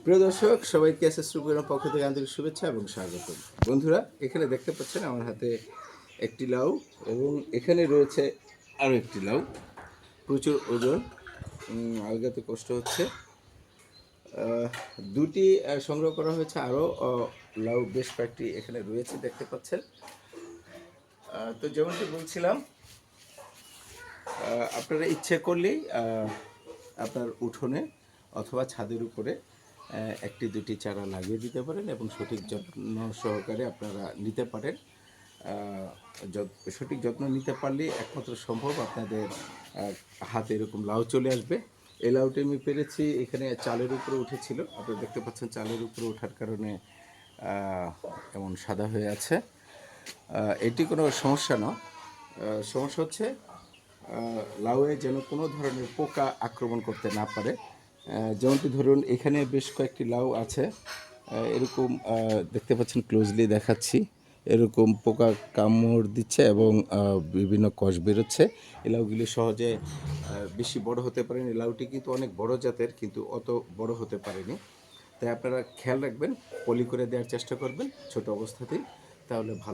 প্রিয় দর্শক, সবাইকে এসএস রূপের পক্ষ থেকে আন্তরিক শুভেচ্ছা এবং স্বাগত। বন্ধুরা, এখানে দেখতে পাচ্ছেন আমার হাতে একটি লাউ এবং এখানে রয়েছে আরও একটি লাউ। প্রচুর ওজন, আলগাতে কষ্ট হচ্ছে। দুটি সংগ্রহ করা হয়েছে, আরও লাউ বেশ কয়েকটি এখানে রয়েছে দেখতে পাচ্ছেন। তো যেমনটি বলছিলাম, আপনারা ইচ্ছে করলেই আপনার উঠোনে অথবা ছাদের উপরে একটি দুটি চারা লাগিয়ে দিতে পারেন এবং সঠিক যত্ন সহকারে আপনারা নিতে পারেন। সঠিক যত্ন নিতে পারলে একমাত্র সম্ভব আপনাদের হাতে এরকম লাউ চলে আসবে। এই লাউটি আমি পেরেছি এখানে চালের উপরে উঠেছিল, আপনারা দেখতে পাচ্ছেন চালের উপরে ওঠার কারণে এমন সাদা হয়ে আছে। এটি কোনো সমস্যা না, সমস্যা হচ্ছে লাউয়ে যেন কোনো ধরনের পোকা আক্রমণ করতে না পারে। যেমনটি ধরুন এখানে বেশ কয়েকটি লাউ আছে, এরকম দেখতে পাচ্ছেন, ক্লোজলি দেখাচ্ছি, এরকম পোকা কামড় দিচ্ছে এবং বিভিন্ন কষ বেরোচ্ছে। এই লাউগুলি সহজে বেশি বড় হতে পারেনি। এই লাউটি কিন্তু অনেক বড় জাতের, কিন্তু অত বড় হতে পারেনি। তাই আপনারা খেয়াল রাখবেন, পলি করে দেওয়ার চেষ্টা করবেন ছোট অবস্থাতেই, তাহলে ভালো।